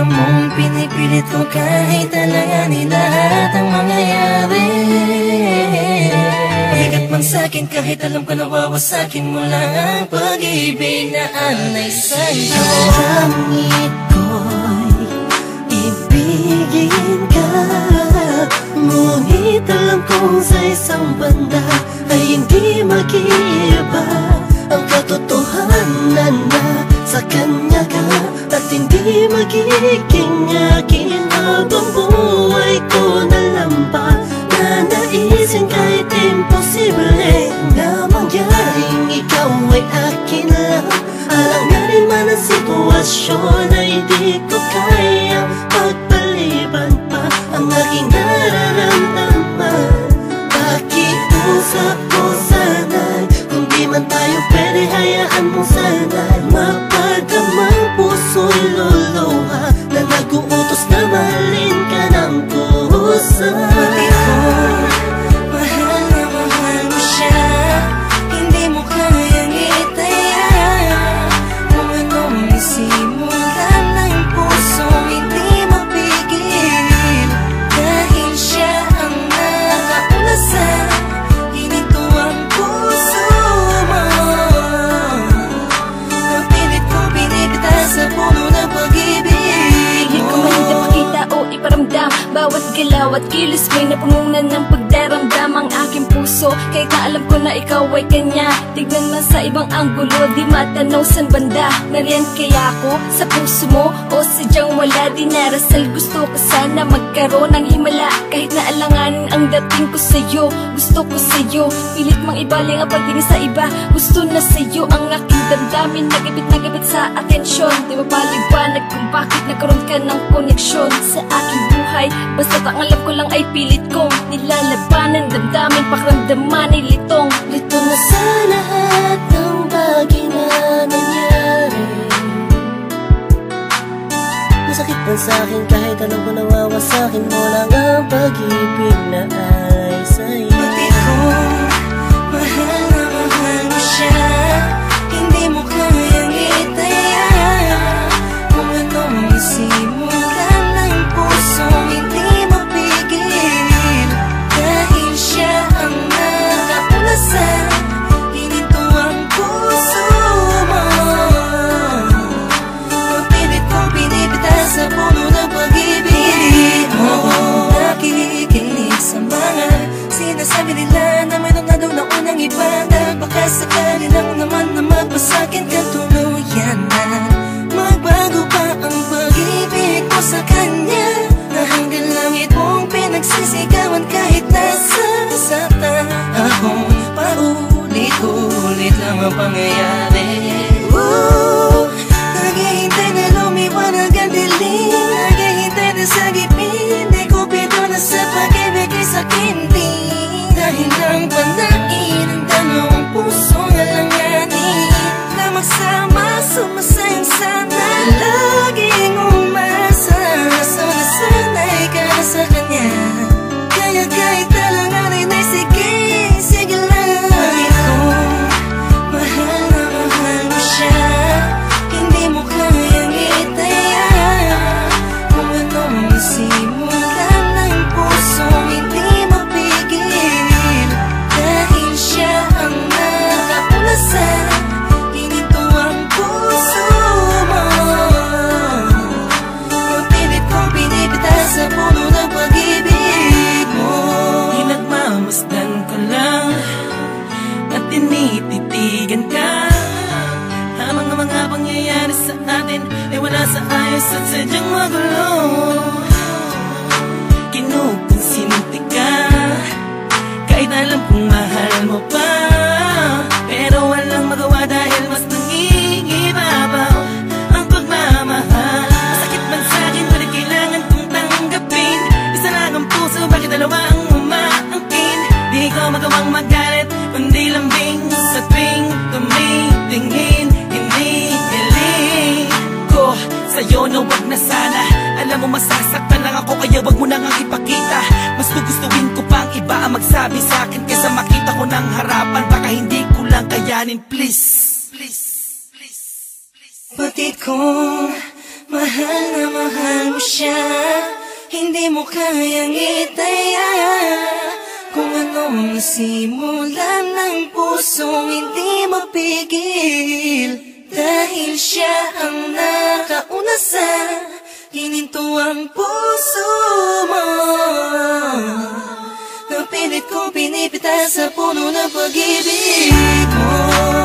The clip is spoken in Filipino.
alam mong pinipilit ko kahit alanganin lahat ang mangyayari. Bigat man sa'kin kahit alam ko nawawasakin mo lang ang pag-ibig na alay sa'yo. Langit ko'y ibigin ka, ngunit alam kong sa isang banda ay hindi mag-iiba ang katotohanan na sa kanya ka at hindi magiging akin habang buhay ko na lampa. Nanaisin kahit imposible na mangyaring ikaw ay akin lang. Alanganin man ang sitwasyon ay di ko kayang pagpaliban pa ang aking nararamdaman. Pakiusap ko sana'y kung di man tayo pwede, hayaan mo sana'y mapadamang puso'y luluha na nag-uutos na mahalin ka ng kusa. Pati ko, mahal na mahal mo siya, hindi mo kayang itaya. Kung anong isimulan ng pusong hindi mapigil, dahil siya ang nakauna sa hininto ang puso mo. Napilit ko binibita sa puno ng pag-ibig. Hindi ko man ipakita o iparamdam, bawat galaw at kilos may napununan ng pagdaramdam ang aking puso. Kahit na alam ko na ikaw ay kanya, tignan man sa ibang anggulo, di matanaw san banda. Nariyan kaya ako sa puso mo o sadyang wala? Di narasal, gusto ko sana magkaroon ng himala. Kahit na alanganin ang dating ko sa'yo, gusto ko sa'yo. Pilit mang ibaling ang pagtingin sa iba, gusto na sa'yo ang aking damdamin. Nagabit sa atensyon, di mapaliwanag kung bakit nagkaroon ka ng koneksyon sa aking buhay. Basta't ang alam ko lang ay pilit kong nilalabanan, damdamin, pakiramdaman ay litong Lito na sa lahat ng bagay na nangyari. Masakit man sa'kin kahit alam ko nawawasakin mo lang ang pag-ibig na ay sa'yo. Pati ko, mahal na mahal mo siya, hindi mo kayang itaya. Kung anong isimulan ng pusong hindi mapigil, dahil siya ang nakauna sa hininto ang puso mo. Napilit ko binibita sa puno ng pag-ibig mo. Nakikinig sa mga sinasabi nila na mayroon na daw na unang iba, na baka sakali lang naman na magpasakin ka tuluyan na magbago pa ang pag-ibig ko sa kanya, na hanggang langit mong pinagsisigawan kahit nasa sata akong paulit-ulit lang ang pangyayari. Naghihintay na lumiwanag ang dilim, naghihintay na sa gipin, di ko pito na sa pag-ibig ay sakin din. Dahil ang panain ng dalawang pusong alanganin na magsama, sumasayang sana, laging umasa. So nasanay ka na sa kanya, kaya kahit alanganin ay sige, sige lang. Pati ko, mahal na mahal mo siya, hindi mo kayang itaya. Kung anong isimulan ng pusong hindi mapigil, dahil siya ang nakauna sa hininto ang puso mo. Napilit kong binibita sa puno ng pag-ibig mo. Pinagmamasdan ko lang at tinititigan ka, habang ang mga pangyayari sa atin ay wala sa ayos at sadyang magulo. Kinukonsinti ka kahit alam kong mahal mo pa, pero walang magawa dahil mas nangingibabaw ang pagmamahal. Masakit man sa'kin, ngunit kailangan kong tanggapin. Isa lang ang puso, bakit dalawa ang umaangkin? Di ko magawang magalit, kundi lambing sa tuwing tumitingin. Hinihiling ko sa'yo na wag na sana. Alam mo masasaktan lang ako, kaya wag mo nang ipakita. Mas gugustuhin ko pang iba ang magsabi sa'kin kaysa makita ko ng harapan. Baka hindi ko lang kayanin, please. Pati ko, Mahal na mahal mo siya, hindi mo kayang itaya. Kung anong nasimulan ng pusong hindi mapigil, dahil siya ang nakauna sa hinintuang puso mo. Napilit kong pinipitas sa puno ng pag-ibig mo.